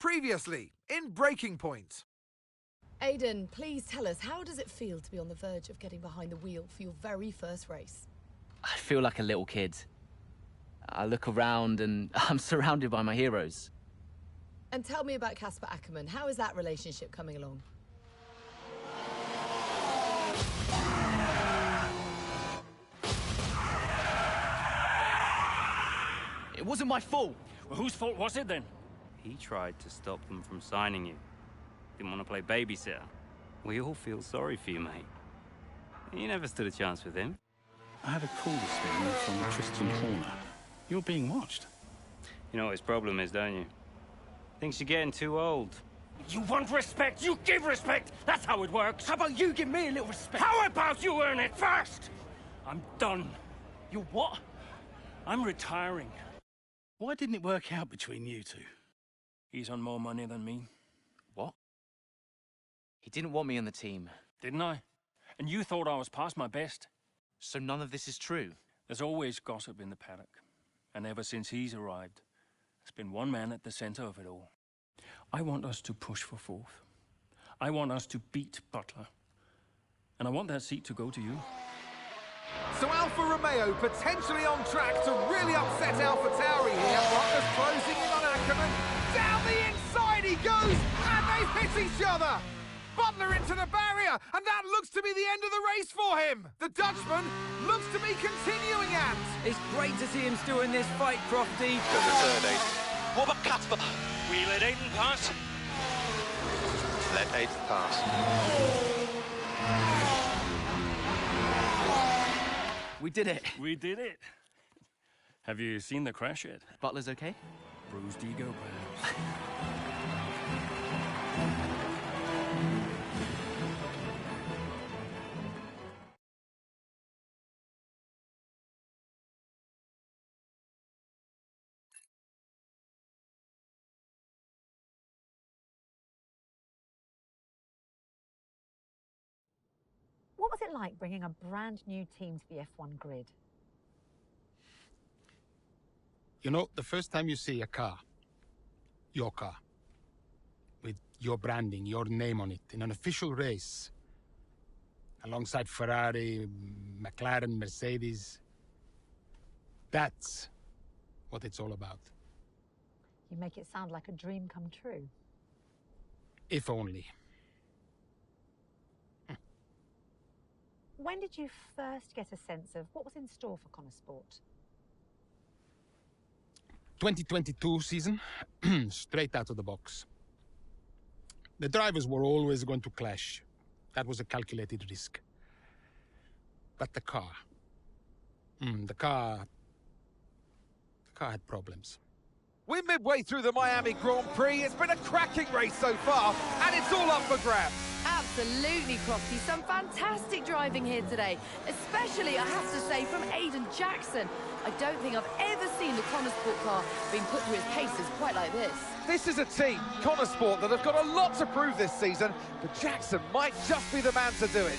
Previously, in Breaking Point. Aidan, please tell us, how does it feel to be on the verge of getting behind the wheel for your very first race? I feel like a little kid. I look around and I'm surrounded by my heroes. And tell me about Casper Ackerman. How is that relationship coming along? It wasn't my fault. Well, whose fault was it then? He tried to stop them from signing you. Didn't want to play babysitter. We all feel sorry for you, mate. You never stood a chance with him. I had a call this morning from Christian Horner. You're being watched. You know what his problem is, don't you? Thinks you're getting too old. You want respect, you give respect! That's how it works! How about you give me a little respect? How about you earn it first? I'm done. You what? I'm retiring. Why didn't it work out between you two? He's on more money than me. What? He didn't want me on the team. Didn't I? And you thought I was past my best? So none of this is true? There's always gossip in the paddock. And ever since he's arrived, there's been one man at the center of it all. I want us to push for fourth. I want us to beat Butler. And I want that seat to go to you. So Alfa Romeo potentially on track to really upset AlphaTauri here. Butler's closing in on Ackerman. Down the inside he goes, and they've hit each other. Butler into the barrier, and that looks to be the end of the race for him. The Dutchman looks to be continuing at. It's great to see him still in this fight, Crofty. Good return, Aiden. What about Casper? We let Aiden pass. Let Aiden pass. We did it. We did it. Have you seen the crash yet? Butler's okay? Bruised ego, perhaps. What was it like bringing a brand new team to the F1 grid? You know, the first time you see a car, your car, with your branding, your name on it, in an official race, alongside Ferrari, McLaren, Mercedes, that's what it's all about. You make it sound like a dream come true. If only. When did you first get a sense of what was in store for Connor Sport? 2022 season, straight out of the box. The drivers were always going to clash. That was a calculated risk. But the car had problems. We're midway through the Miami Grand Prix. It's been a cracking race so far, and it's all up for grabs. Absolutely, Crofty. Some fantastic driving here today, especially, I have to say, from Aiden Jackson. I don't think I've ever seen the Connor Sport car being put through its paces quite like this. This is a team, Connor Sport, that have got a lot to prove this season, but Jackson might just be the man to do it.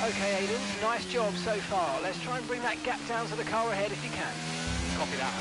Okay, Aiden, nice job so far. Let's try and bring that gap down to the car ahead if you can. Copy that.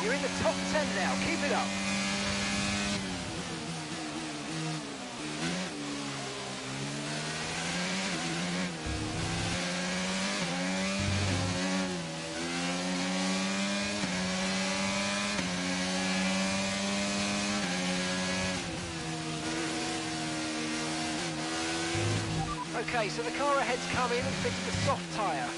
You're in the top 10 now. Keep it up. Okay, so the car ahead's come in and fitted the soft tyre.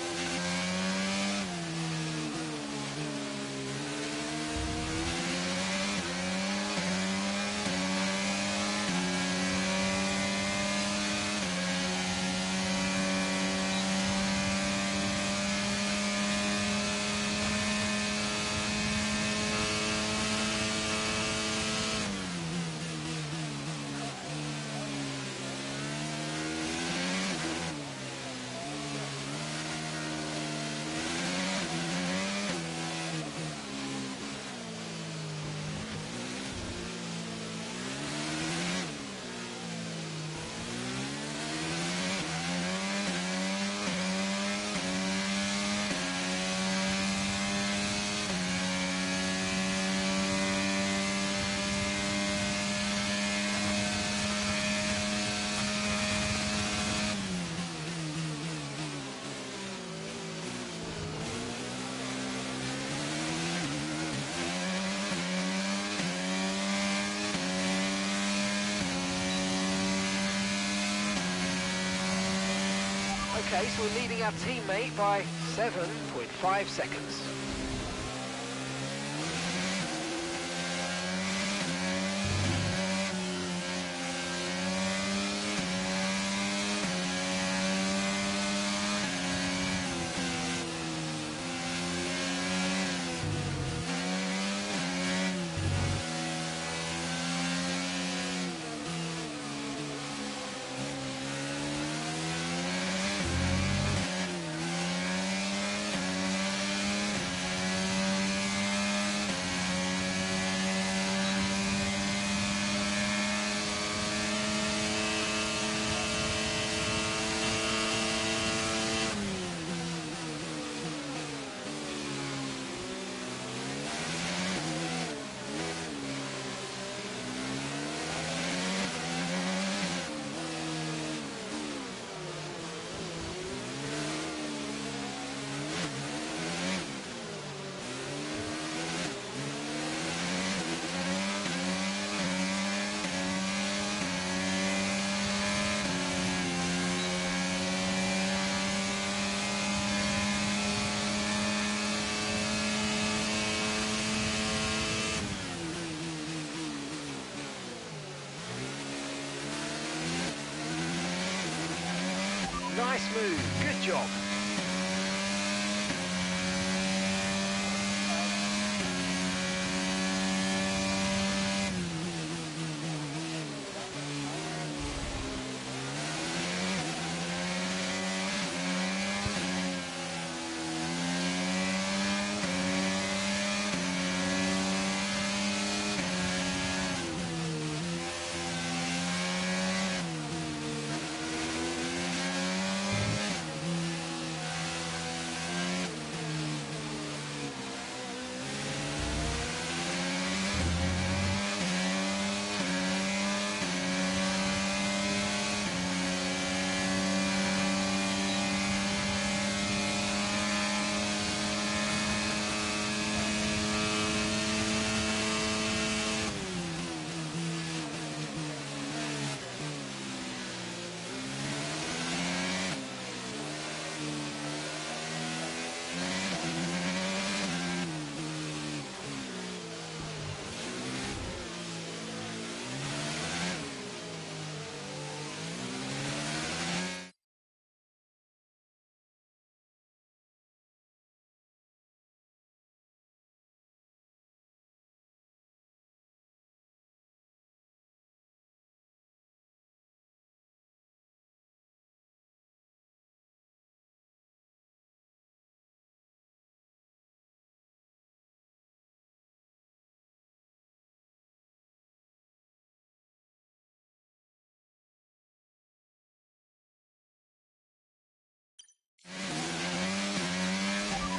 Okay, so we're leading our teammate by 7.5 seconds. Nice move, good job.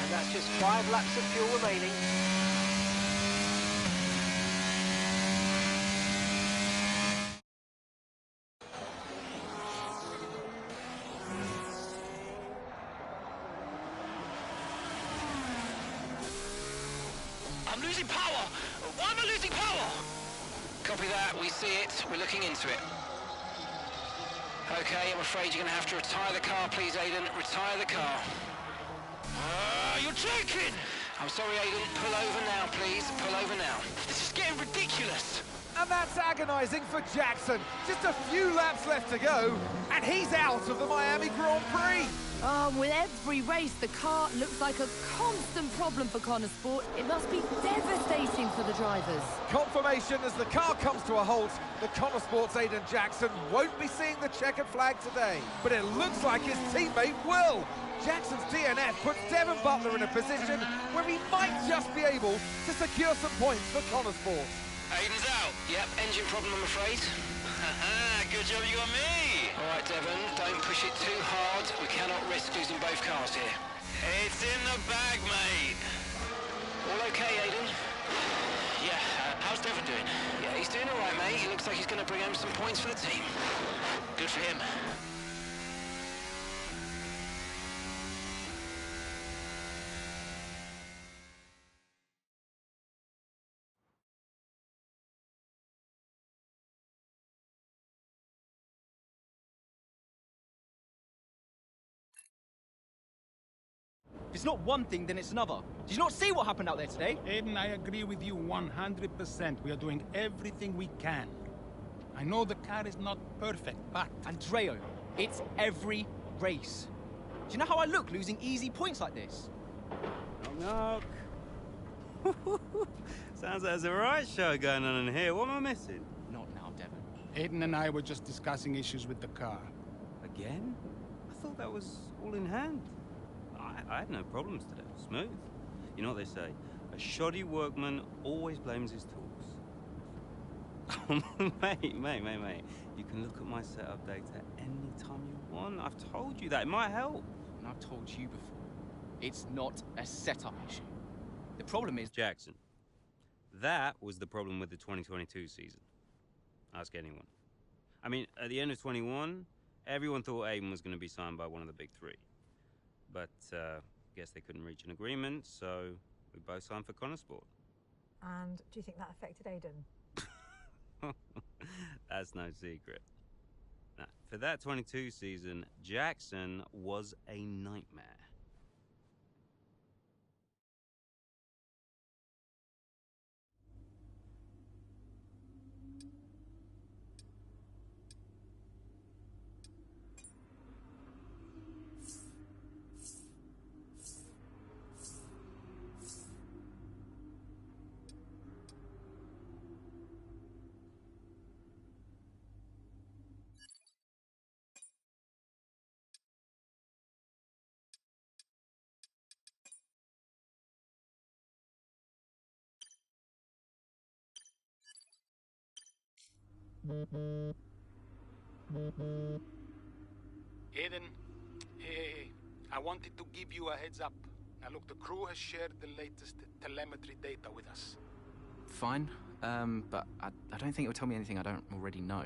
And that's just 5 laps of fuel remaining. I'm losing power! Why am I losing power? Copy that, we see it. We're looking into it. Okay, I'm afraid you're going to have to retire the car, please, Aiden. Retire the car. You're joking! I'm sorry, Aiden. Pull over now, please. Pull over now. This is getting ridiculous. And that's agonising for Jackson. Just a few laps left to go, and he's out of the Miami Grand Prix. With every race, the car looks like a constant problem for Connor Sport. It must be devastating for the drivers. Confirmation as the car comes to a halt. The Connor Sports Aiden Jackson won't be seeing the checkered flag today, but it looks like his teammate will. Jackson's DNF puts Devon Butler in a position where he might just be able to secure some points for Connor Sports. Aiden's out. Yep, engine problem, I'm afraid. Good job you got me. All right, Devon, don't push it too hard. We cannot risk losing both cars here. It's in the bag, mate. All okay, Aiden? Yeah, how's Devon doing? Yeah, he's doing all right, mate. He looks like he's going to bring home some points for the team. Good for him. If it's not one thing, then it's another. Did you not see what happened out there today? Aiden, I agree with you 100%. We are doing everything we can. I know the car is not perfect, but... Andreo, it's every race. Do you know how I look losing easy points like this? Knock, knock. Sounds like there's a right show going on in here. What am I missing? Not now, Devon. Aiden and I were just discussing issues with the car. Again? I thought that was all in hand. I had no problems today. Smooth. You know what they say? A shoddy workman always blames his tools. mate. You can look at my setup data any time you want. I've told you that. It might help. And I've told you before, it's not a setup issue. The problem is... Jackson, that was the problem with the 2022 season. Ask anyone. I mean, at the end of 21, everyone thought Aiden was going to be signed by one of the big three. But, guess they couldn't reach an agreement, so we both signed for Connor Sport. And do you think that affected Aiden? That's no secret. Now, for that 22 season, Jackson was a nightmare. Aiden, hey, I wanted to give you a heads up. Now look, the crew has shared the latest telemetry data with us. Fine, but I don't think it'll tell me anything I don't already know.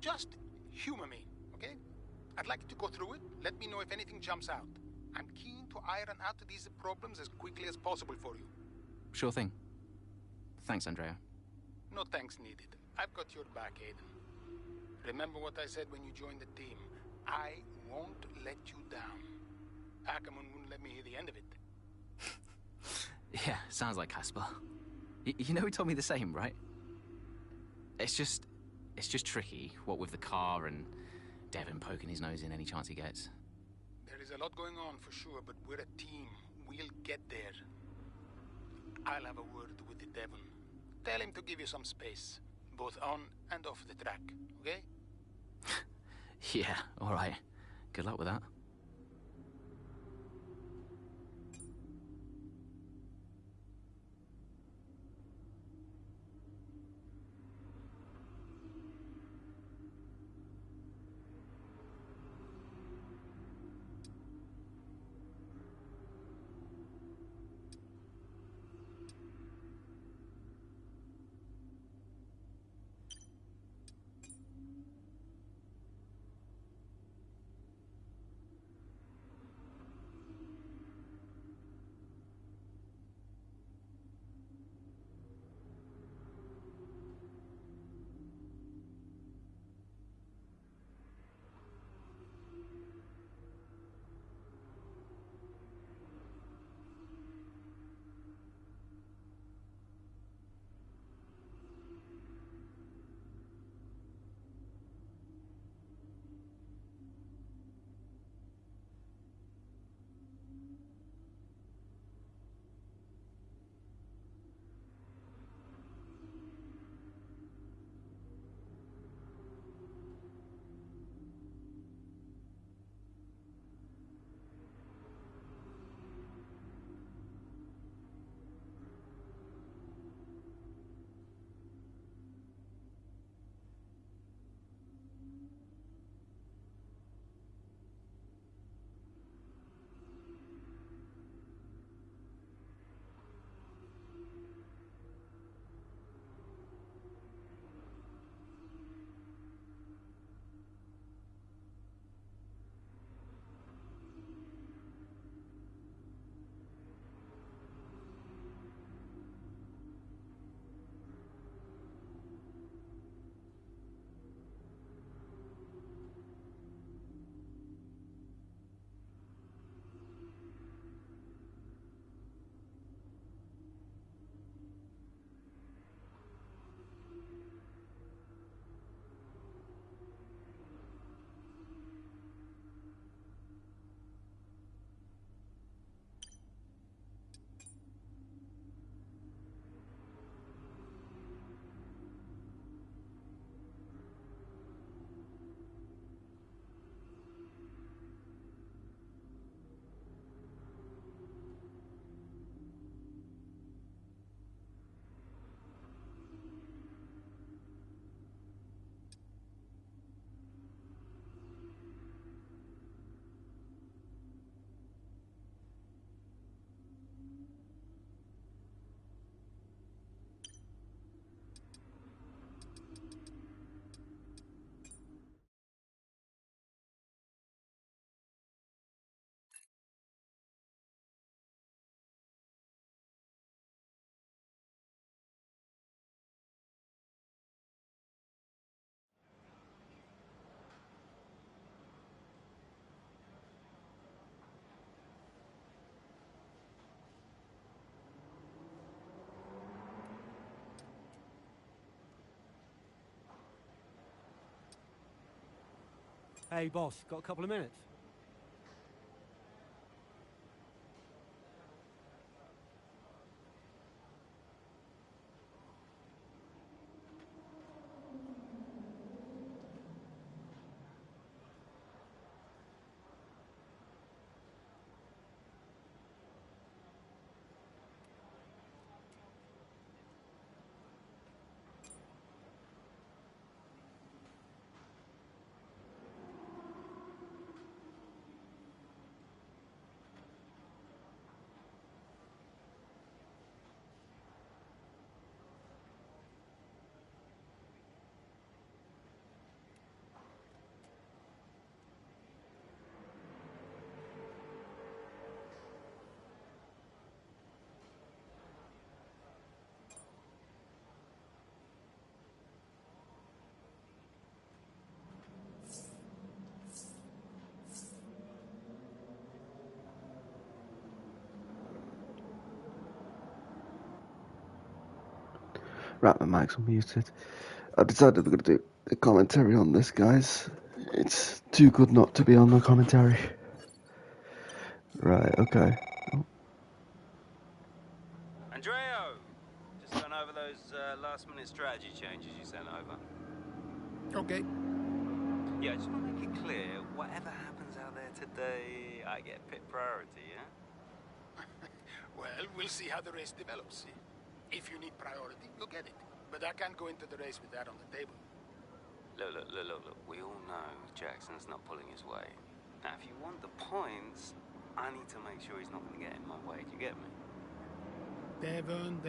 Just humor me, okay? I'd like you to go through it. Let me know if anything jumps out. I'm keen to iron out these problems as quickly as possible for you. Sure thing. Thanks, Andrea. No thanks needed. I've got your back, Aiden. Remember what I said when you joined the team. I won't let you down. Ackerman wouldn't let me hear the end of it. Yeah, sounds like Casper. You know he told me the same, right? It's just tricky, what with the car and Devon poking his nose in any chance he gets. There is a lot going on for sure, but we're a team. We'll get there. I'll have a word with Devon. Tell him to give you some space, both on and off the track, okay? Yeah, all right. Good luck with that. Hey, boss, got a couple of minutes? Right, my mic's unmuted. I decided we're going to do a commentary on this, guys. It's too good not to be on the commentary. Right, okay. Andreo! Just going over those last-minute strategy changes you sent over. Okay. Yeah, I just want to make it clear, whatever happens out there today, I get pit priority, yeah? Well, we'll see how the race develops. If you need priority, you'll get it. But I can't go into the race with that on the table. Look. We all know Jackson's not pulling his weight. Now, if you want the points, I need to make sure he's not going to get in my way. Do you get me? Devon,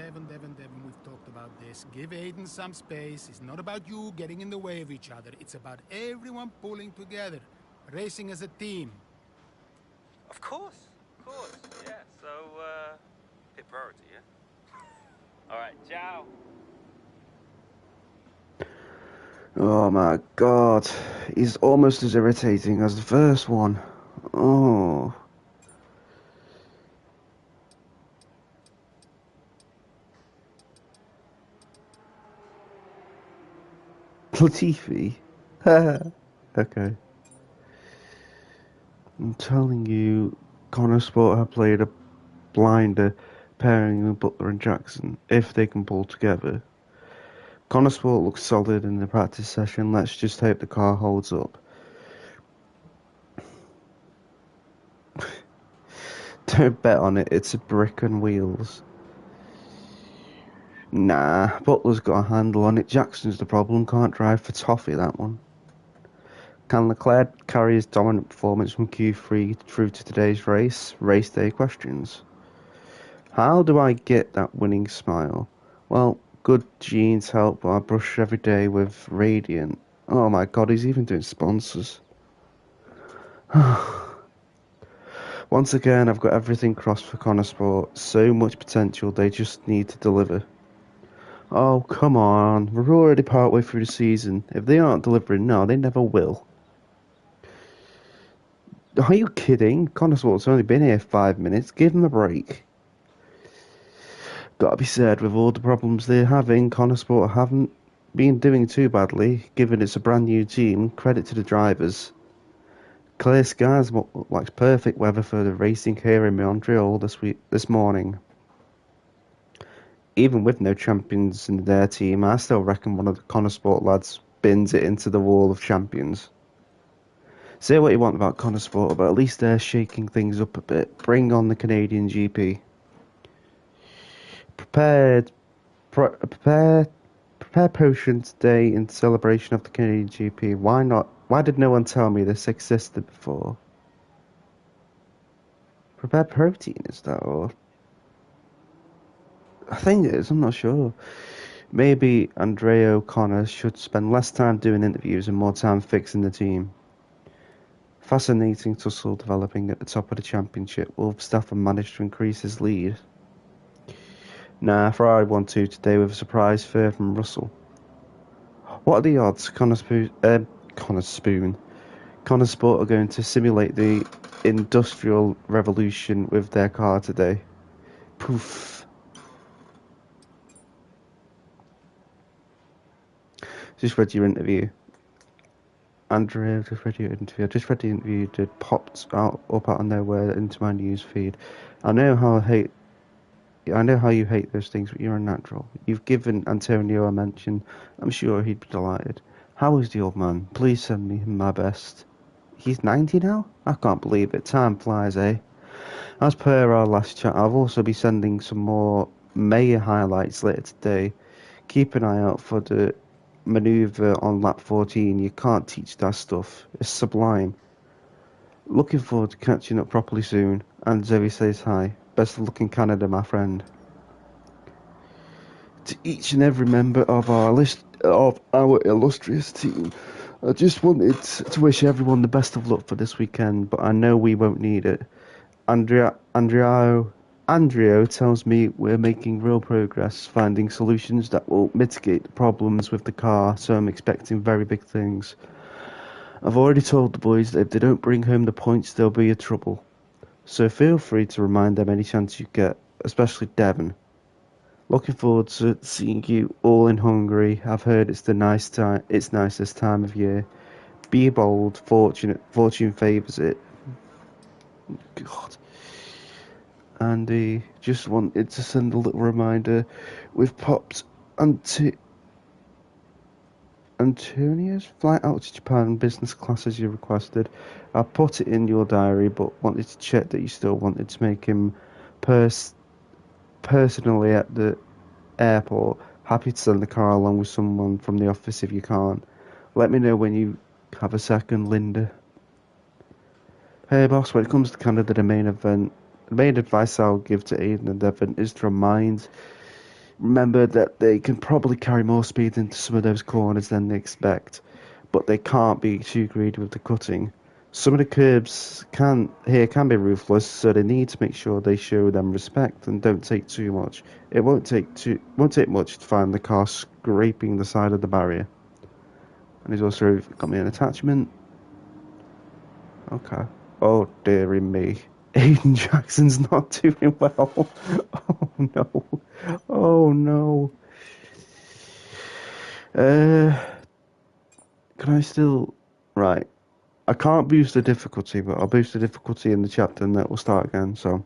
we've talked about this. Give Aiden some space. It's not about you getting in the way of each other. It's about everyone pulling together, racing as a team. Of course. Yeah, so, pit priority, yeah? All right, ciao. Oh my god, he's almost as irritating as the first one. Oh. Latifi? Okay. I'm telling you, Connor Sport have played a blinder pairing with Butler and Jackson, if they can pull together. Connor Sport looks solid in the practice session. Let's just hope the car holds up. Don't bet on it. It's a brick and wheels. Nah, Butler's got a handle on it. Jackson's the problem. Can't drive for toffee, that one. Can Leclerc carry his dominant performance from Q3 through to today's race? Race day questions. How do I get that winning smile? Well, good genes help, but I brush every day with Radiant. Oh my god, he's even doing sponsors. Once again, I've got everything crossed for Connor Sport. So much potential, they just need to deliver. Oh, come on. We're already partway through the season. If they aren't delivering now, they never will. Are you kidding? Connor Sport's only been here 5 minutes. Give him a break. Gotta be said, with all the problems they're having, Connor Sport haven't been doing too badly, given it's a brand new team. Credit to the drivers. Clear skies, what looks like perfect weather for the racing here in Montreal this morning. Even with no champions in their team, I still reckon one of the Connor Sport lads bins it into the wall of champions. Say what you want about Connor Sport, but at least they're shaking things up a bit. Bring on the Canadian GP. Prepare potion today in celebration of the Canadian GP. Why not? Why did no one tell me this existed before? Prepare protein, is that, or? I think it is, I'm not sure. Maybe Andrea O'Connor should spend less time doing interviews and more time fixing the team. Fascinating tussle developing at the top of the championship. Will Verstappen manage to increase his lead? Nah, Ferrari won 2 today with a surprise third from Russell. What are the odds Connor Sport are going to simulate the Industrial Revolution with their car today? Poof. Just read your interview. Andrea, just read your interview. I just read the interview that popped up out of nowhere into my news feed. I know how you hate those things, but you're a natural. You've given Antonio a mention. I'm sure he'd be delighted. How is the old man? Please send me my best. He's 90 now? I can't believe it. Time flies, eh? As per our last chat, I'll also be sending some more Mayer highlights later today. Keep an eye out for the manoeuvre on lap 14. You can't teach that stuff. It's sublime. Looking forward to catching up properly soon. And Zoe says hi. Best of luck in Canada, my friend. To each and every member of our illustrious team, I just wanted to wish everyone the best of luck for this weekend, but I know we won't need it. Andrea tells me we're making real progress, finding solutions that will mitigate the problems with the car, so I'm expecting very big things. I've already told the boys that if they don't bring home the points, they'll be in trouble. So feel free to remind them any chance you get, especially Devon. Looking forward to seeing you all in Hungary. I've heard it's nicest time of year. Be bold, fortune favours it. God. And just wanted to send a little reminder. We've popped Antonio's flight out to Japan business class as you requested. I put it in your diary, but wanted to check that you still wanted to make him personally at the airport. Happy to send the car along with someone from the office if you can't. Let me know when you have a second, Linda. Hey boss, when it comes to Canada, the main advice I'll give to Aiden and Devon is to remember that they can probably carry more speed into some of those corners than they expect, but they can't be too greedy with the cutting. Some of the curbs can be ruthless, so they need to make sure they show them respect and don't take too much. It won't take much to find the car scraping the side of the barrier. And he's also got me an attachment. Okay. Oh dearie me. Aiden Jackson's not doing well. Oh no. Oh no. Can I still... Right. I can't boost the difficulty, but I'll boost the difficulty in the chapter and that will start again, so...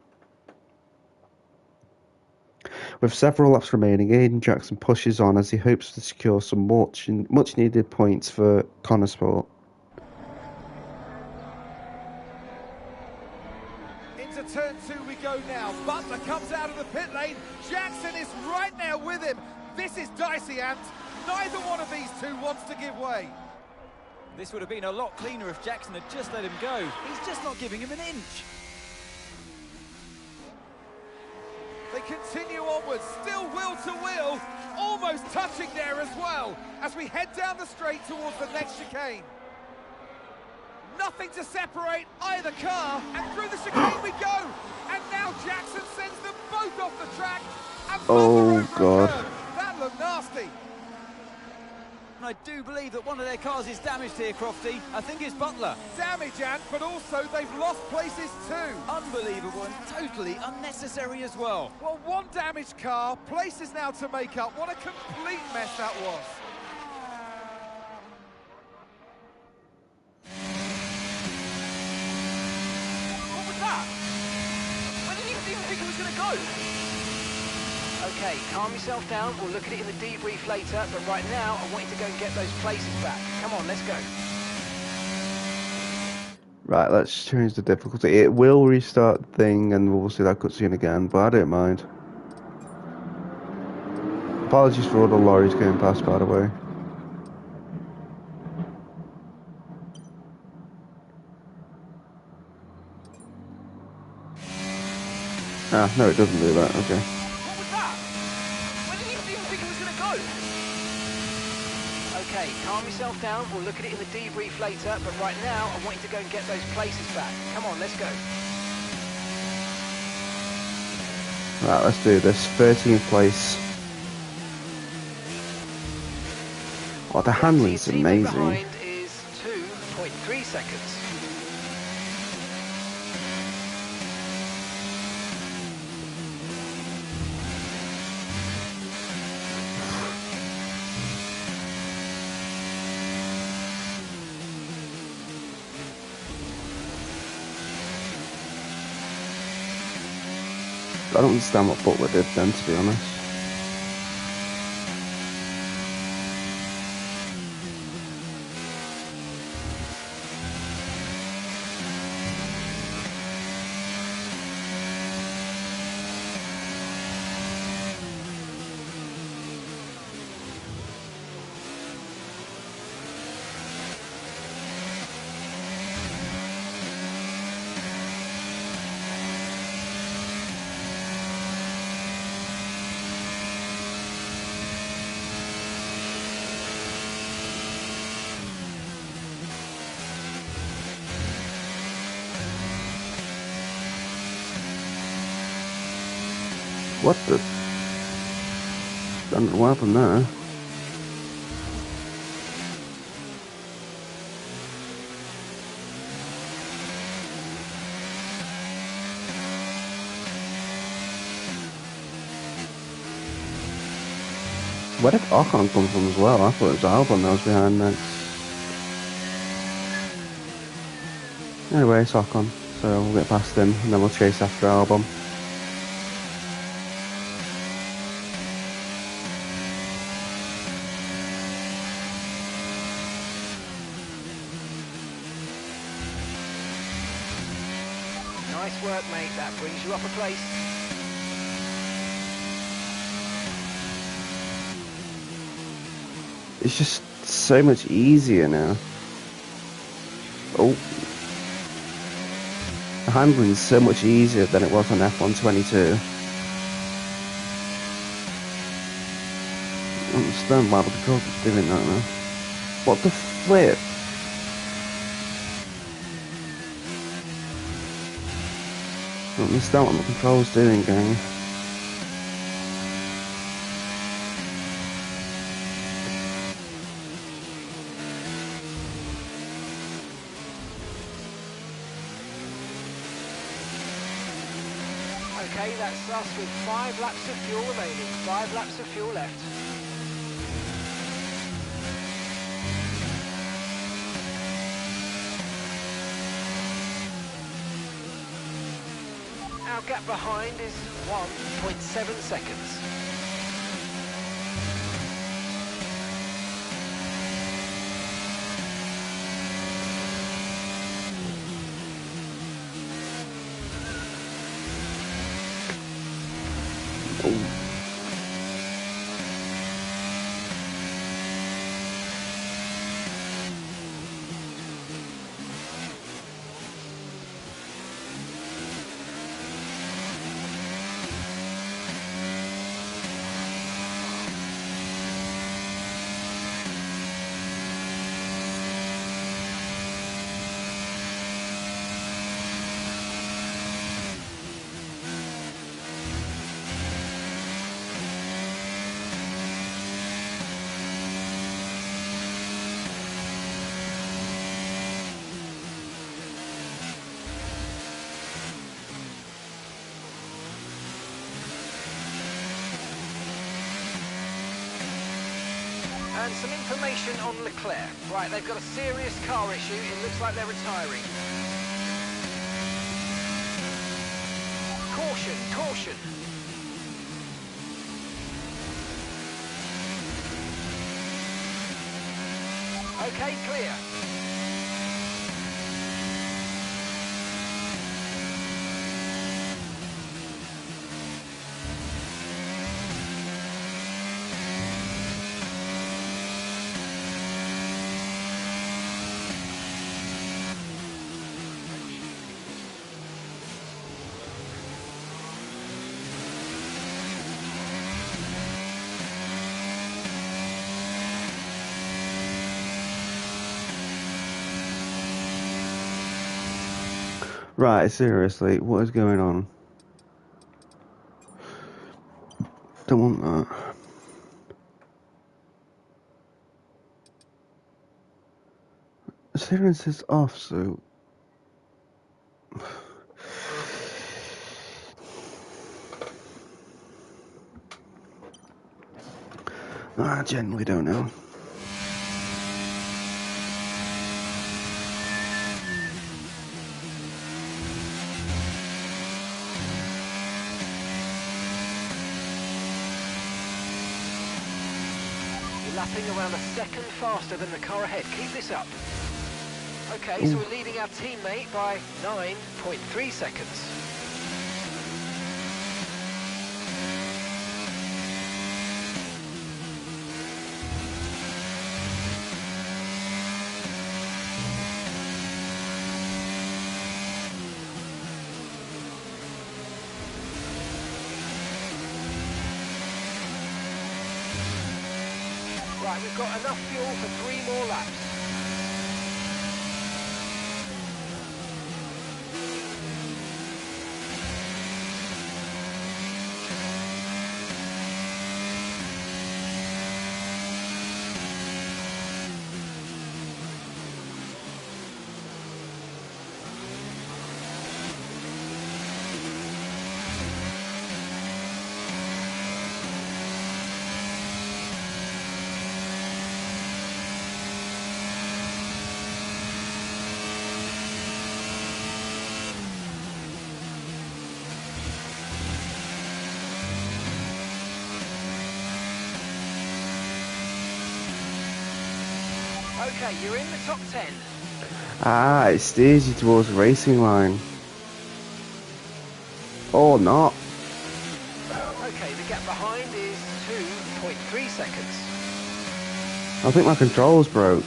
With several laps remaining, Aiden Jackson pushes on as he hopes to secure some much needed points for Connorsport. Into turn 2 we go now. Butler comes out of the pit lane. Jackson is right now with him. This is dicey, Ant. Neither one of these two wants to give way. This would have been a lot cleaner if Jackson had just let him go. He's just not giving him an inch. They continue onwards, still wheel to wheel, almost touching there as well, as we head down the straight towards the next chicane. Nothing to separate either car, and through the chicane we go. And now Jackson sends them both off the track. And oh God. That looked nasty. I do believe that one of their cars is damaged here, Crofty. I think it's Butler. Damage, Ant, but also they've lost places too. Unbelievable and totally unnecessary as well. Well, one damaged car, places now to make up. What a complete mess that was. What was that? I didn't even think it was going to go. Okay, calm yourself down. We'll look at it in the debrief later, but right now I want you to go and get those places back. Come on, let's go. Right, let's change the difficulty. It will restart the thing and we'll see that cutscene again, but I don't mind. Apologies for all the lorries going past, by the way. Ah, no, it doesn't do that, okay. Okay, calm yourself down. We'll look at it in the debrief later, but right now I want you to go and get those places back. Come on, let's go. Right, let's do this. 13th place. Oh, the handling's amazing. Behind is 2.3 seconds. I don't understand what Butler did then, to be honest. What the? I don't know what happened there. Where did Ocon come from as well? I thought it was Albon that was behind next. Anyway, it's Ocon, so we'll get past him and then we'll chase after Albon. Nice work, mate. That brings you up a place. It's just so much easier now. Oh. The handling's so much easier than it was on F122. I don't understand why the controls are doing that now. What the flip? I don't understand what the controls doing, gang. Okay, that's us with 5 laps of fuel remaining. 5 laps of fuel left. Our gap behind is 1.7 seconds. And some information on Leclerc. Right, they've got a serious car issue. It looks like they're retiring. Caution, caution. Okay, clear. Right, seriously, what is going on? Don't want that. The steering says off, so... I genuinely don't know. lapping around a second faster than the car ahead. Keep this up. Okay, so we're leading our teammate by 9.3 seconds. Right, we've got enough fuel for 3 more laps. Okay, you're in the top 10. Ah, it steers you towards the racing line. Or not. Okay, the gap behind is 2.3 seconds. I think my controls broke.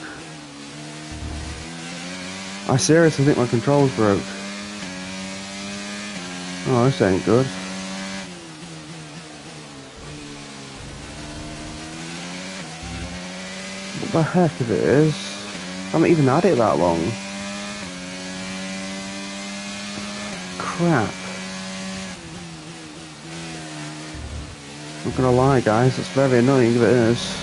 I seriously think my controls broke. Oh, this ain't good. What the heck if it is? I haven't even had it that long. Crap. I'm not gonna lie guys, it's very annoying if it is.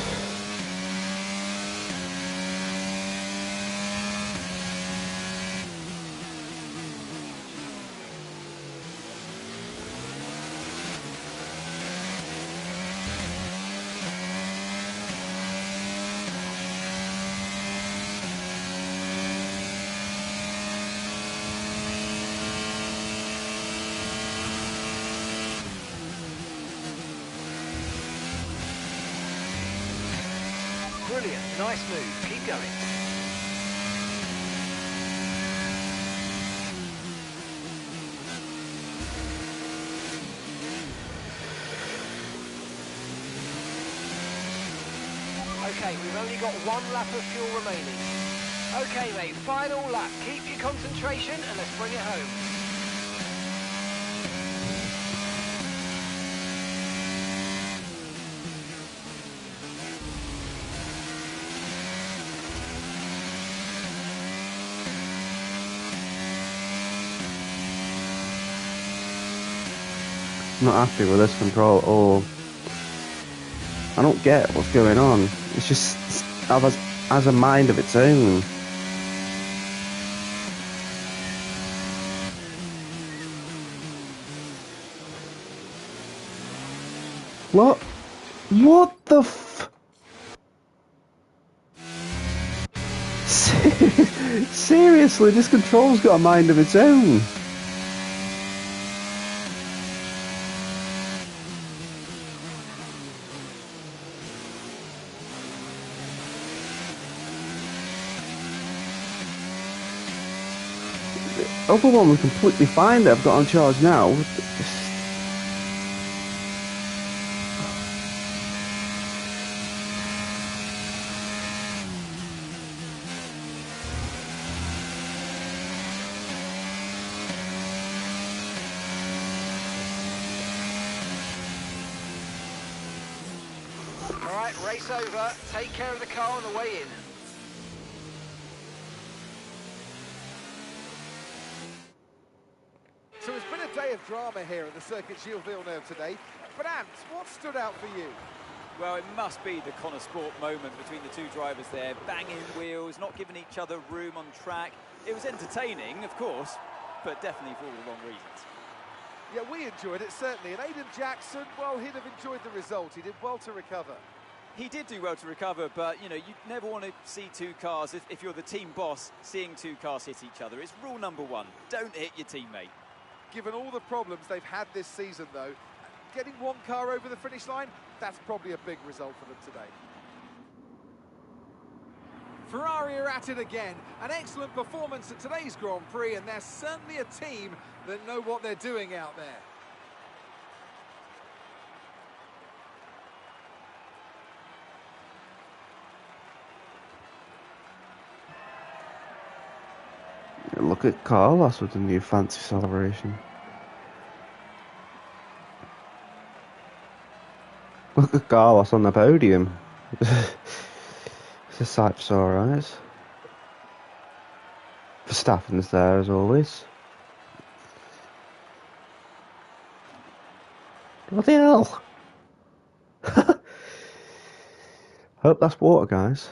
Brilliant, nice move, keep going. Okay, we've only got 1 lap of fuel remaining. Okay mate, final lap, keep your concentration and let's bring it home. I'm not happy with this control at all. I don't get what's going on. It's just has a mind of its own. What? What the f... Seriously, this control's got a mind of its own. The other one was completely fine that I've got on charge now. Alright, race over. Take care of the car on the way in. So it's been a day of drama here at the Circuit Gilles Villeneuve today. But Ant, what stood out for you? Well, it must be the Connor Sport moment between the two drivers there. Banging wheels, not giving each other room on track. It was entertaining, of course, but definitely for all the wrong reasons. Yeah, we enjoyed it, certainly. And Aiden Jackson, well, he'd have enjoyed the result. He did well to recover. He did do well to recover, but, you know, you never want to see two cars, if you're the team boss, seeing two cars hit each other. It's rule number 1. Don't hit your teammate. Given all the problems they've had this season, though, getting one car over the finish line, that's probably a big result for them today. Ferrari are at it again. An excellent performance at today's Grand Prix, and they're certainly a team that know what they're doing out there. Look at Carlos with the new fancy celebration. Look at Carlos on the podium. It's a sight for sore eyes. Verstappen's there as always. What the hell? Hope that's water, guys.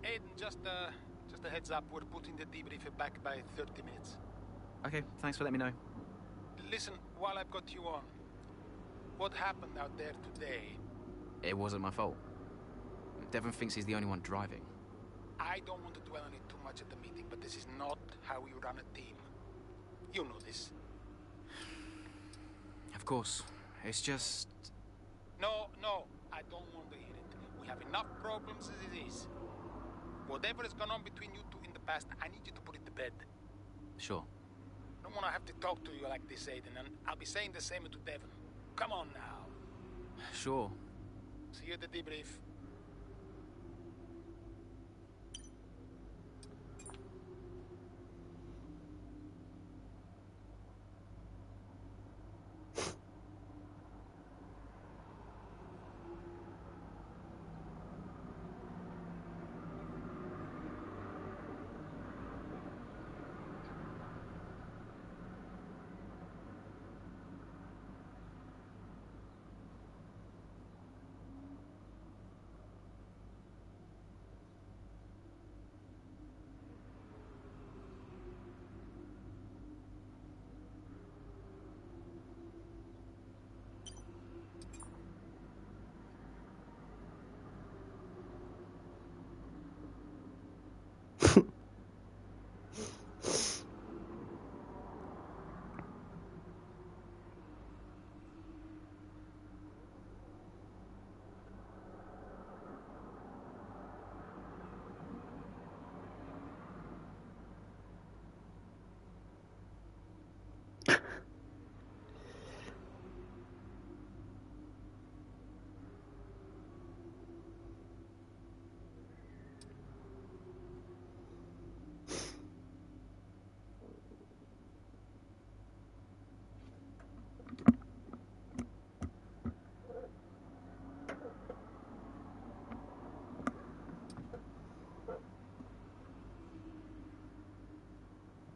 Aiden, just a heads up, we're putting the debrief back by 30 minutes. Okay, thanks for letting me know. Listen, while I've got you on, what happened out there today? It wasn't my fault. Devon thinks he's the only one driving. I don't want to dwell on it too much at the meeting, but this is not how we run a team. You know this. Of course. It's just... No, I don't want to hear it. We have enough problems as it is. Whatever has gone on between you two in the past, I need you to put it to bed. Sure. I don't want to have to talk to you like this, Aiden, and I'll be saying the same to Devon. Come on now. Sure. See you at the debrief.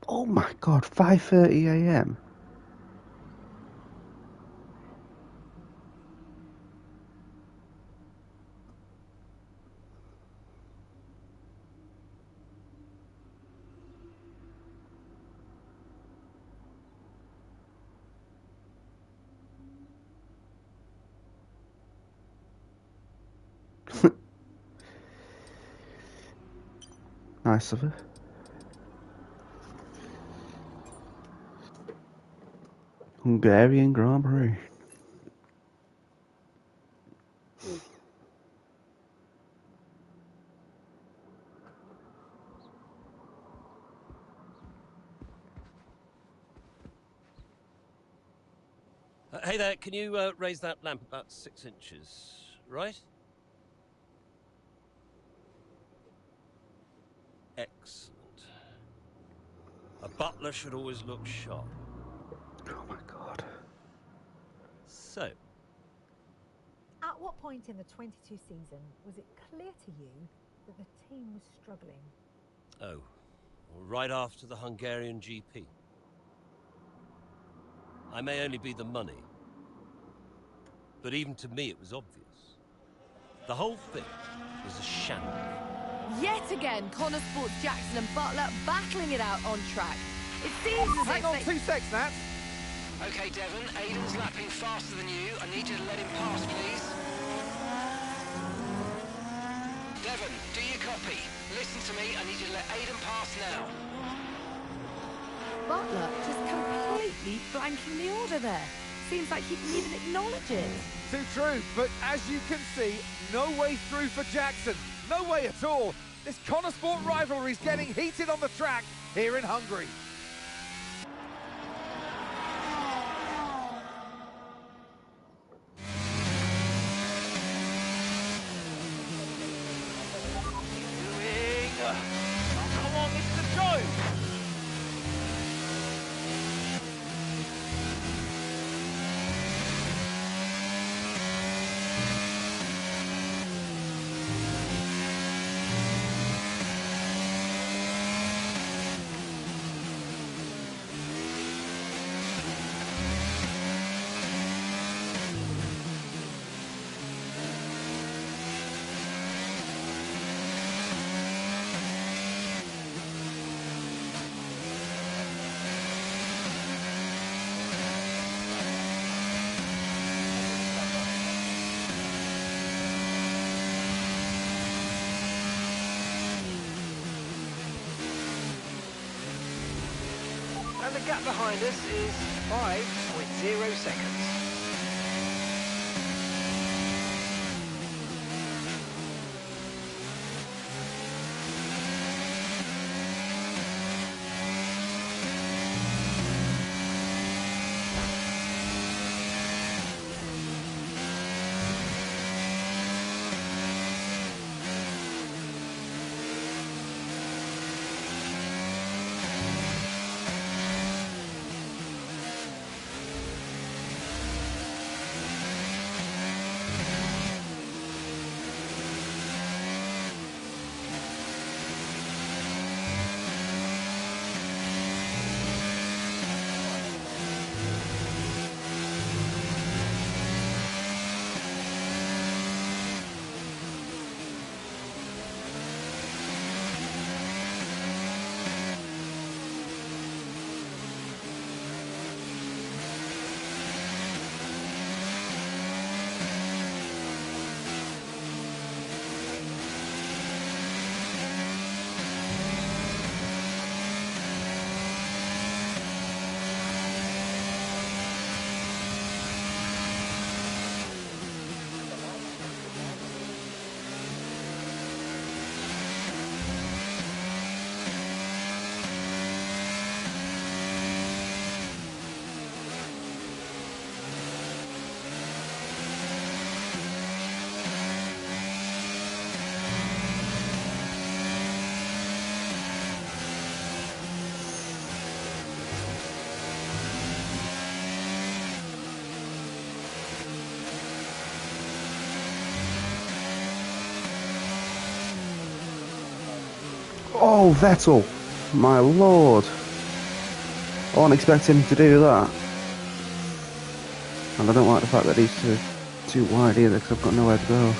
Oh my god, 5:30 AM. Nice of her. Hungarian Grand Prix. Hey there, can you raise that lamp about 6 inches, right? Excellent. A butler should always look sharp. Oh my god. So. At what point in the 22 season was it clear to you that the team was struggling? Oh, right after the Hungarian GP. I may only be the money, but even to me it was obvious. The whole thing was a shambles. Yet again, Connor Sports Jackson and Butler battling it out on track. It seems as Hang if on 2 seconds, Nat. Okay, Devon, Aiden's lapping faster than you. I need you to let him pass, please. Devon, do you copy? Listen to me. I need you to let Aiden pass now. Butler just completely blanking the order there. Seems like he didn't even acknowledge it. Too true, but as you can see, no way through for Jackson. No way at all. This Connosport rivalry is getting heated on the track here in Hungary. Come on, Mr. Jones! And the gap behind us is 5.0 seconds. Oh, Vettel! My lord! I wasn't expecting him to do that. And I don't like the fact that he's too wide either, because I've got nowhere to go.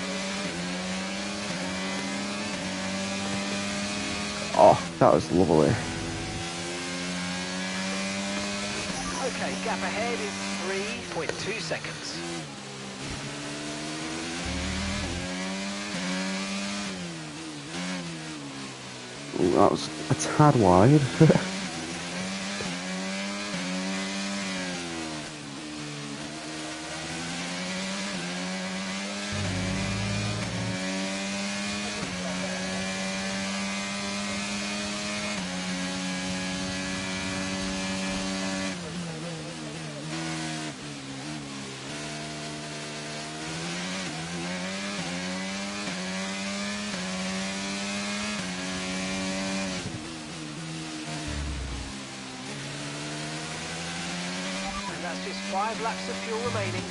Oh, that was lovely. Okay, gap ahead is 3.2 seconds. Ooh, that was a tad wide. That's just 5 laps of fuel remaining.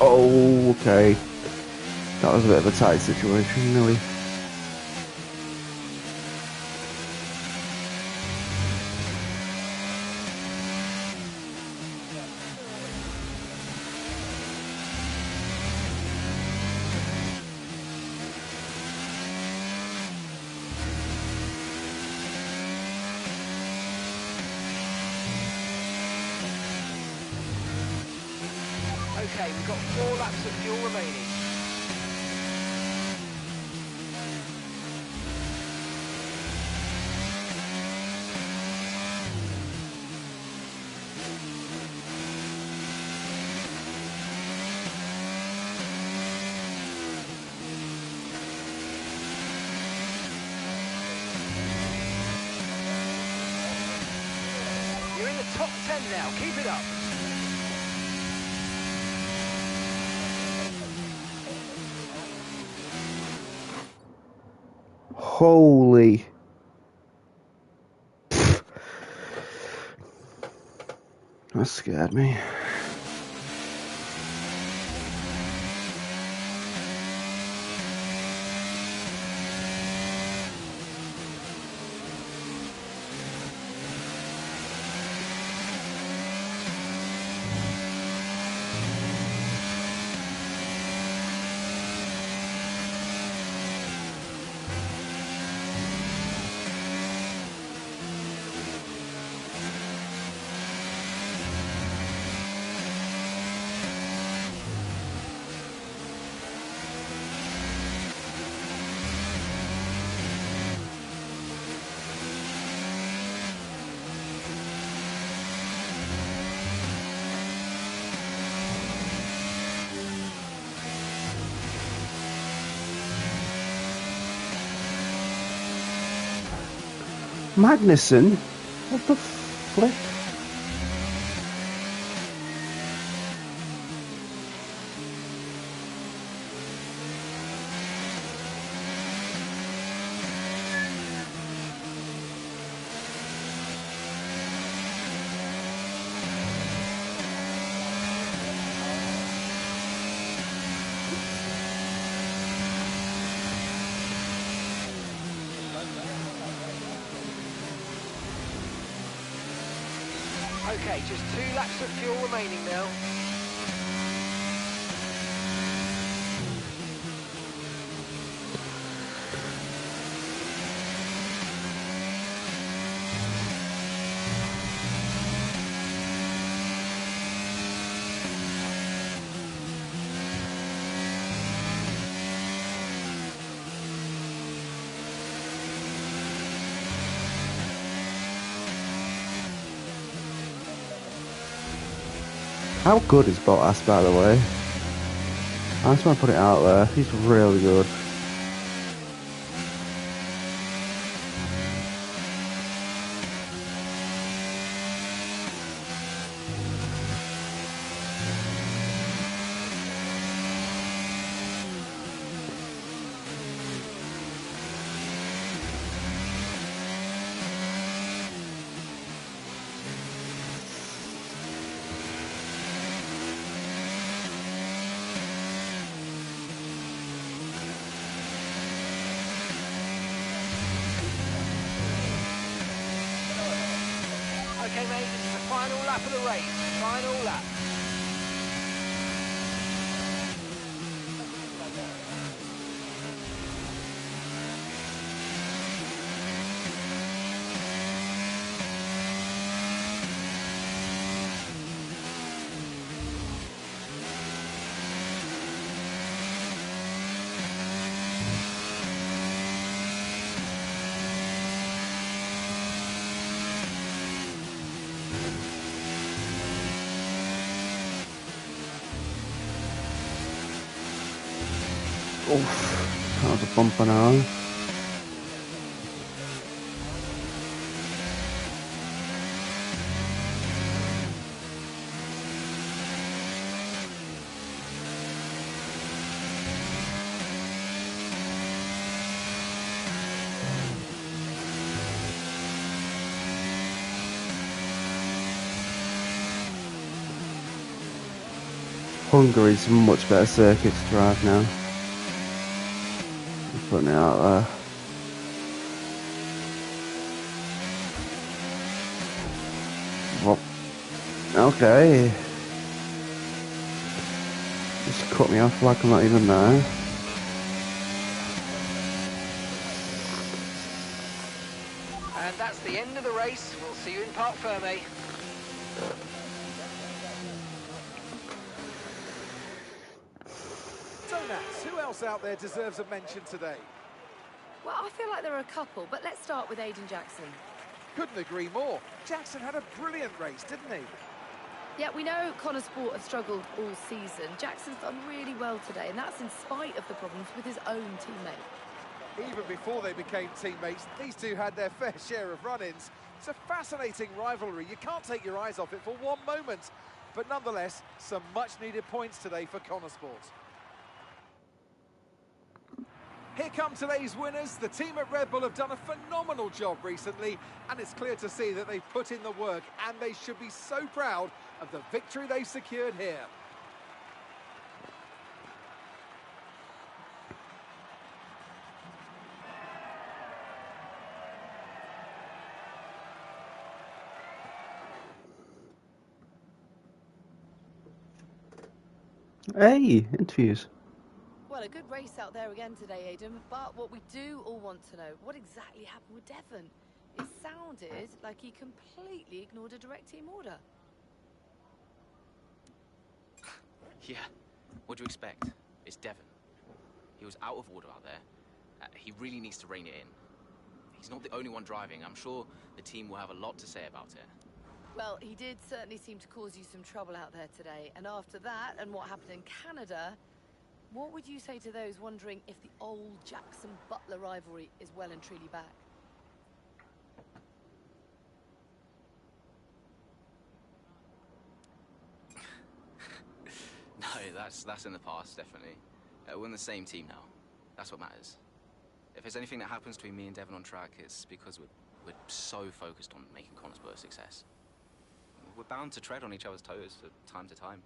Oh, okay. That was a bit of a tight situation, really. Okay, we've got 4 laps of fuel remaining. You're in the top 10 now, keep it up. Holy. That scared me. Magnussen? What the flick? Okay, just 2 laps of fuel remaining now. How good is Bottas, by the way? I just want to put it out there. He's really good. Okay, mate, this is the final lap of the race. Final lap. Oof, that was a bumper now. Hungary's a much better circuit to drive now. I'm putting it out there. Well, okay. Just cut me off like I'm not even there. And that's the end of the race. We'll see you in Parc Fermé. So Nats, who else out there deserves a mention today? Well, I feel like there are a couple, but let's start with Aiden Jackson. Couldn't agree more. Jackson had a brilliant race, didn't he? Yeah, we know Connor Sport have struggled all season. Jackson's done really well today, and that's in spite of the problems with his own teammate. Even before they became teammates, these two had their fair share of run-ins. It's a fascinating rivalry. You can't take your eyes off it for one moment. But nonetheless, some much-needed points today for Connor Sport. Here come today's winners. The team at Red Bull have done a phenomenal job recently, and it's clear to see that they've put in the work, and they should be so proud of the victory they've secured here. Hey, interviews. Well, a good race out there again today, Aidan, but what we do all want to know, what exactly happened with Devon? It sounded like he completely ignored a direct team order. Yeah, what do you expect? It's Devon. He was out of order out there. He really needs to rein it in. He's not the only one driving. I'm sure the team will have a lot to say about it. Well, he did certainly seem to cause you some trouble out there today. And after that, and what happened in Canada, what would you say to those wondering if the old Jackson-Butler rivalry is well and truly back? No, that's in the past, definitely. We're in the same team now. That's what matters. If there's anything that happens between me and Devon on track, it's because we're so focused on making Connorsburg a success. We're bound to tread on each other's toes from time to time.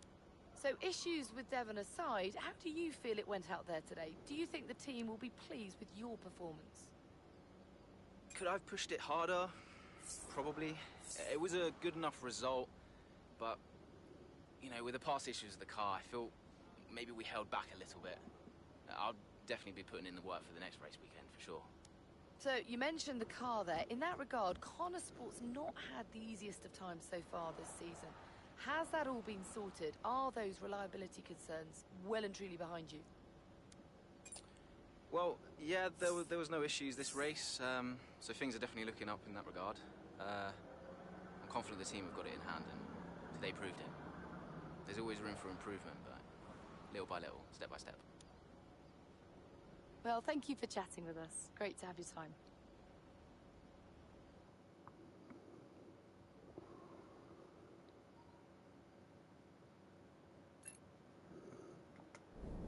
So issues with Devon aside, how do you feel it went out there today? Do you think the team will be pleased with your performance? Could I have pushed it harder? Probably. It was a good enough result, but, you know, with the past issues of the car, I feel maybe we held back a little bit. I'll definitely be putting in the work for the next race weekend, for sure. So, you mentioned the car there. In that regard, Connor Sport's not had the easiest of times so far this season. Has that all been sorted? Are those reliability concerns well and truly behind you? Well, yeah, there was no issues this race, so things are definitely looking up in that regard. I'm confident the team have got it in hand, and today proved it. There's always room for improvement, but little by little, step by step. Well, thank you for chatting with us. Great to have your time.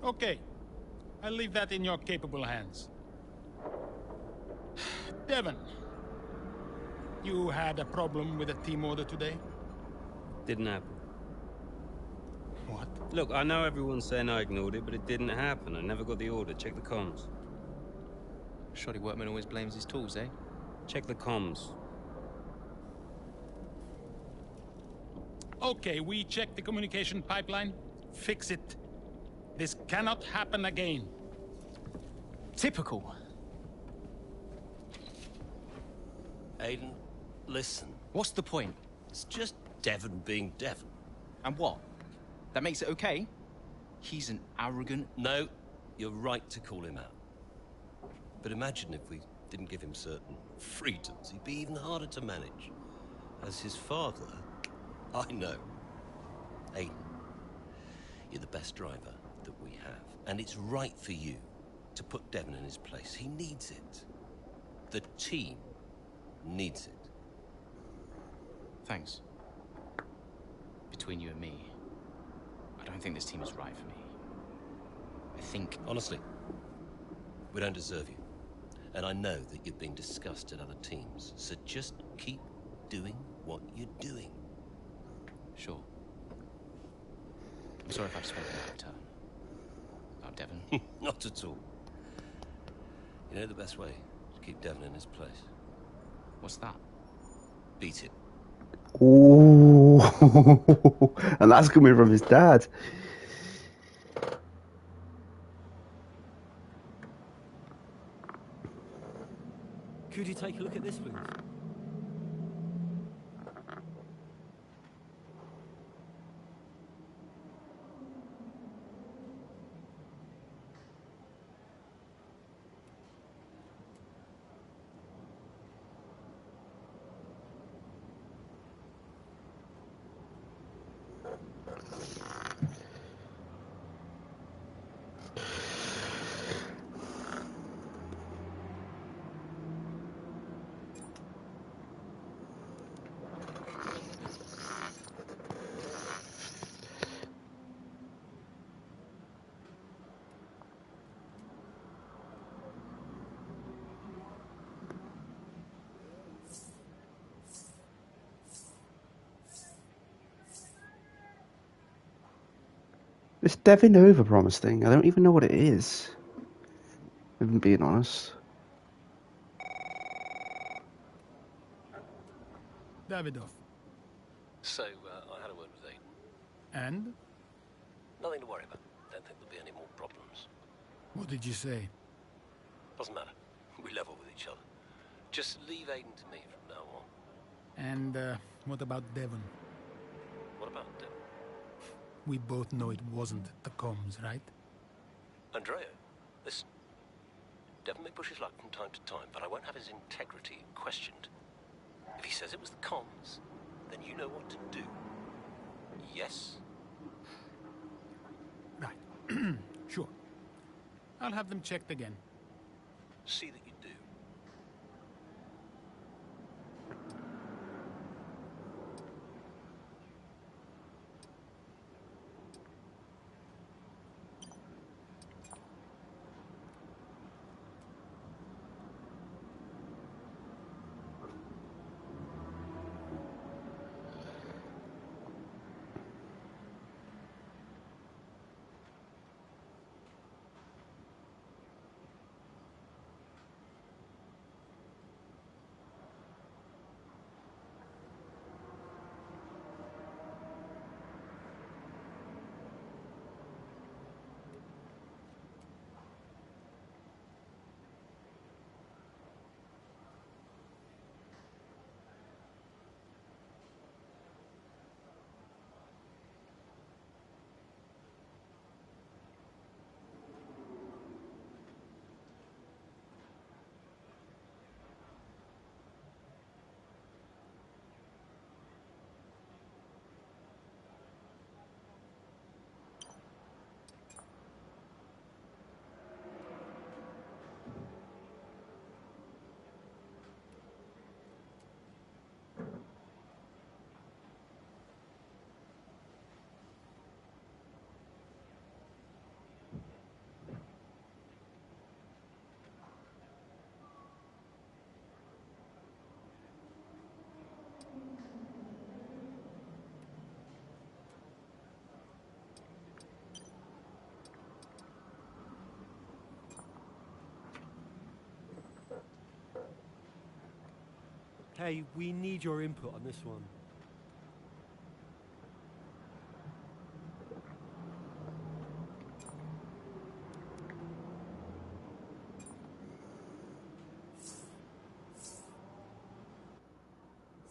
Okay, I'll leave that in your capable hands. Devon, you had a problem with a team order today? Didn't happen. What? Look, I know everyone's saying I ignored it, but it didn't happen. I never got the order. Check the comms. Shoddy workman always blames his tools, eh? Check the comms. Okay, we checked the communication pipeline. Fix it. This cannot happen again. Typical. Aiden, listen. What's the point? It's just Devon being Devon. And what? That makes it okay? He's an arrogant... No, you're right to call him out. But imagine if we didn't give him certain freedoms. He'd be even harder to manage. As his father, I know. Aiden, you're the best driver that we have. And it's right for you to put Devon in his place. He needs it. The team needs it. Thanks. Between you and me, I don't think this team is right for me. I think... Honestly, we don't deserve you. And I know that you're being discussed at other teams. So just keep doing what you're doing. Sure. I'm sorry if I've spoken about Devon. Not at all. You know the best way to keep Devon in his place? What's that? Beat it. Ooh. And that's coming from his dad. Could you take a look at this, please? This Devin overpromise thing, I don't even know what it is. If I'm being honest. Davidoff. So, I had a word with Aiden. And? Nothing to worry about. Don't think there'll be any more problems. What did you say? Doesn't matter. We level with each other. Just leave Aiden to me from now on. And, what about Devon? What about Devon? We both know it wasn't the comms, right? Andrea, listen. Devon may push his luck from time to time, but I won't have his integrity questioned. If he says it was the comms, then you know what to do. Yes? Right. Sure. I'll have them checked again. See that you do. Hey, we need your input on this one.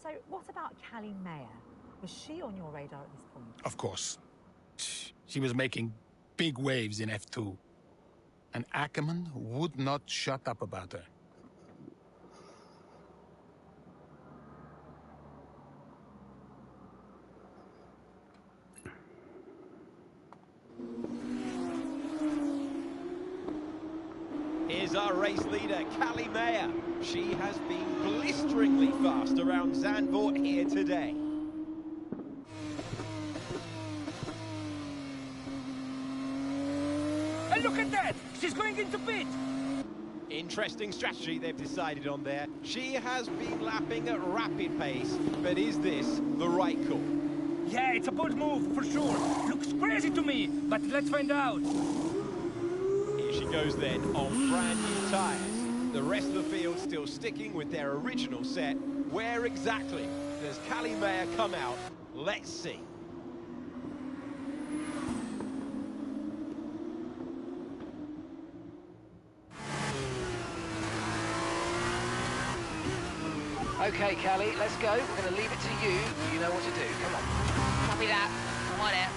So, what about Callie Mayer? Was she on your radar at this point? Of course. She was making big waves in F2. And Ackerman would not shut up about her. Here's our race leader, Callie Mayer. She has been blisteringly fast around Zandvoort here today. And look at that! She's going into pit! Interesting strategy they've decided on there. She has been lapping at rapid pace, but is this the right call? Yeah, it's a bold move, for sure. Looks crazy to me, but let's find out. Here she goes then, on brand new tyres. The rest of the field still sticking with their original set. Where exactly does Callie Mayer come out? Let's see. Okay, Callie, let's go. We're going to leave it to you. You know what to do. Come on. Copy that. I'm on it.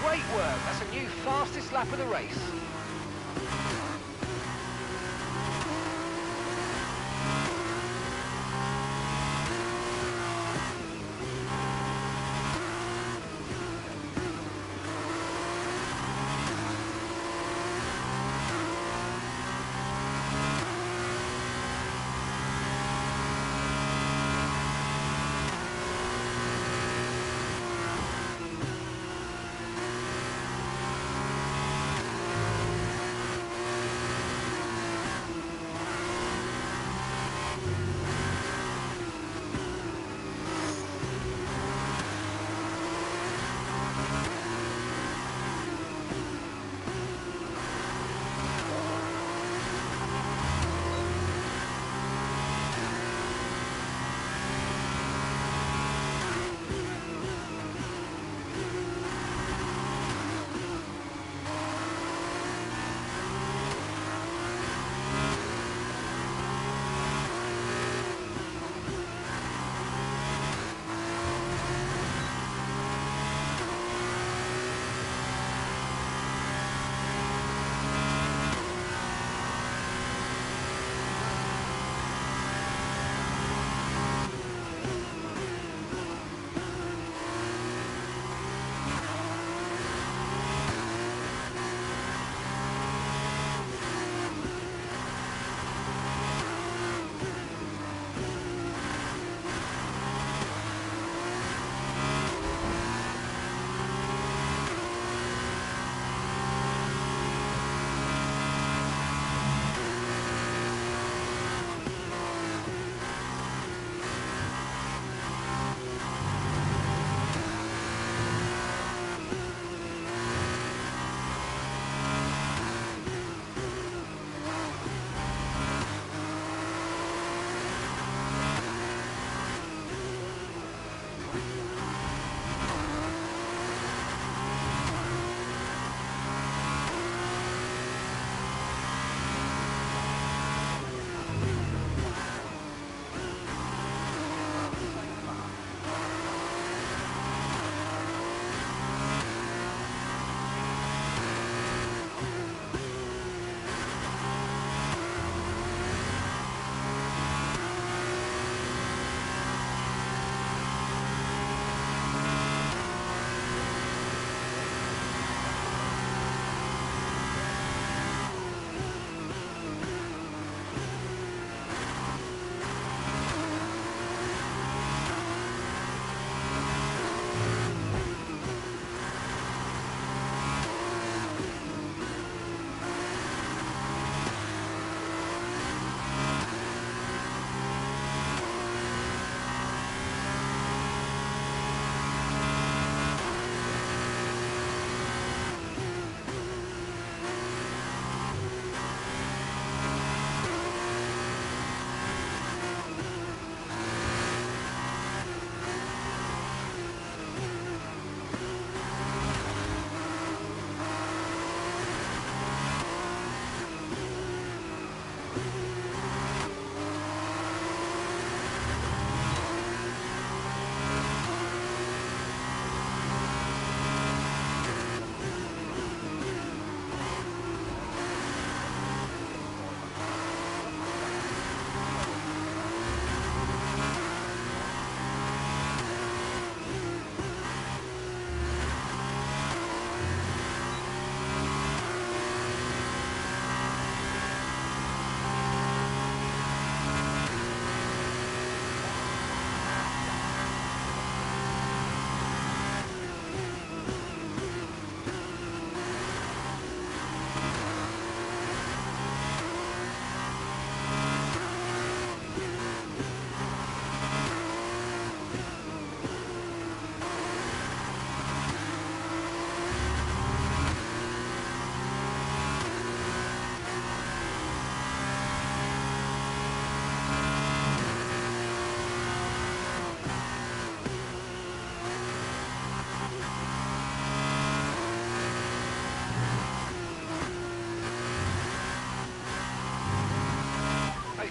Great work. That's a new fastest lap of the race.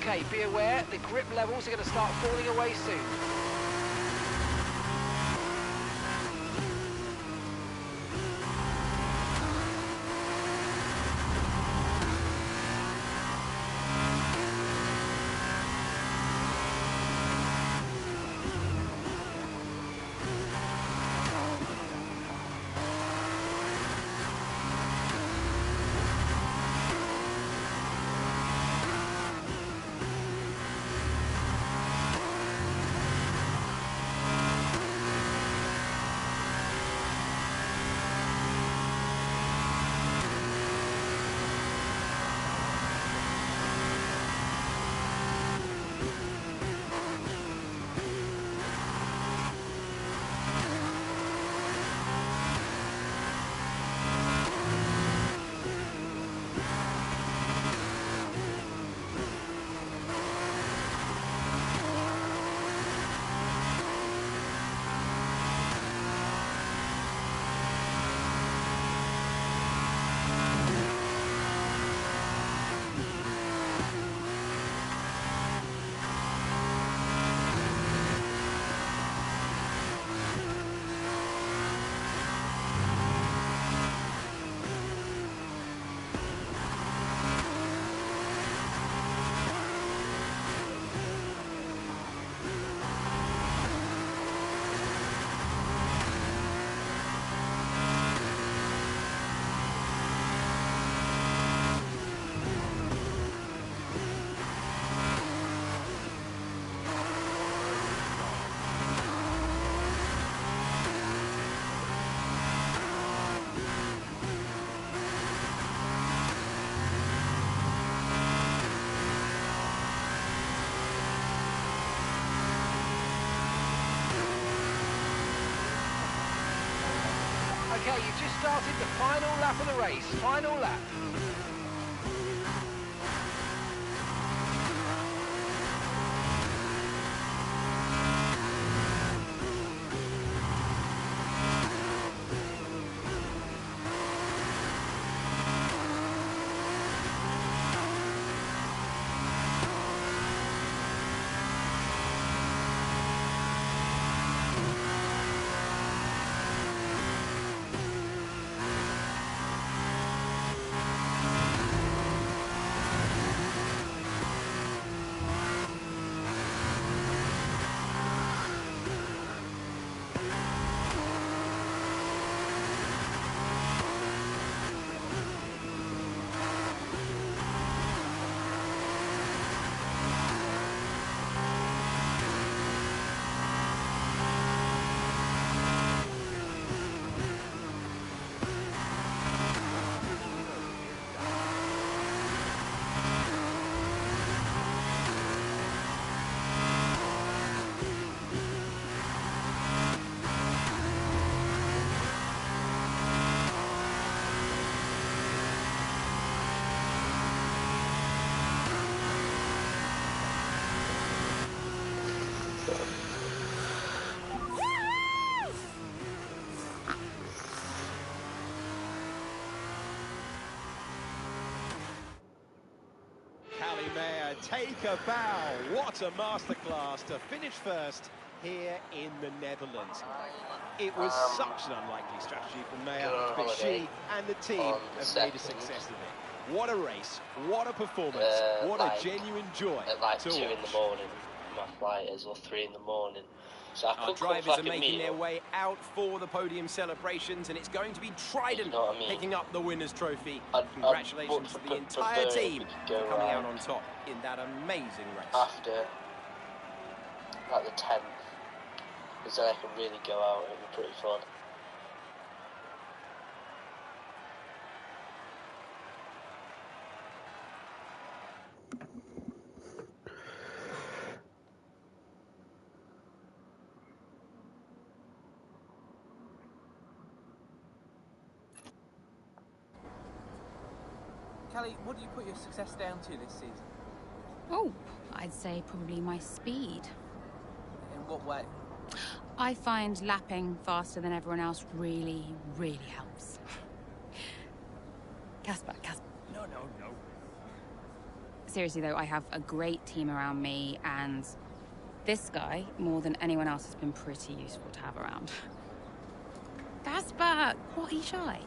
Okay, be aware, the grip levels are going to start falling away soon. Okay, you've just started the final lap of the race. Final lap. Callie Mayer, take a bow. What a masterclass to finish first here in the Netherlands. It was such an unlikely strategy for Mayer, but she and the team have made a success of it. What a race, what a performance, what a genuine joy at like to 2 in watch. the morning, my flight is, or 3 in the morning. So I Our could drivers cook are like a making their meal. way out for the podium celebrations, and it's going to be Trident You know what I mean? picking up the winner's trophy. I'd Congratulations to the entire prefer if team we could for go coming out on top in that amazing race. after like the 10th, because then I can really go out. It'd be pretty fun. Callie, what do you put your success down to this season? Oh, I'd say probably my speed. In what way? I find lapping faster than everyone else really, really helps. Casper. No. Seriously though, I have a great team around me, and this guy, more than anyone else, has been pretty useful to have around. Casper, what are you shy?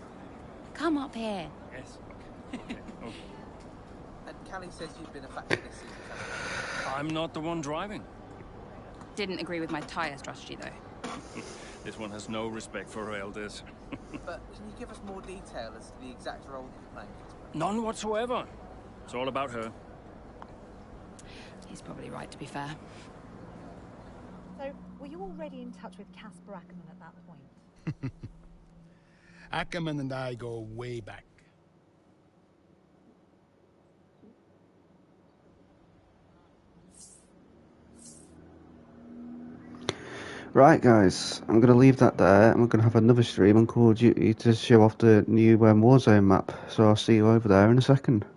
Come up here. Yes. Okay. And Callie says you've been a factor this season. I'm not the one driving. Didn't agree with my tyre strategy though. This one has no respect for her elders. But can you give us more detail as to the exact role that you're playing? None whatsoever. It's all about her. He's probably right, to be fair. So, were you already in touch with Casper Ackerman at that point? Ackerman and I go way back. Right, guys, I'm going to leave that there, and we're going to have another stream on Call of Duty to show off the new Warzone map, so I'll see you over there in a second.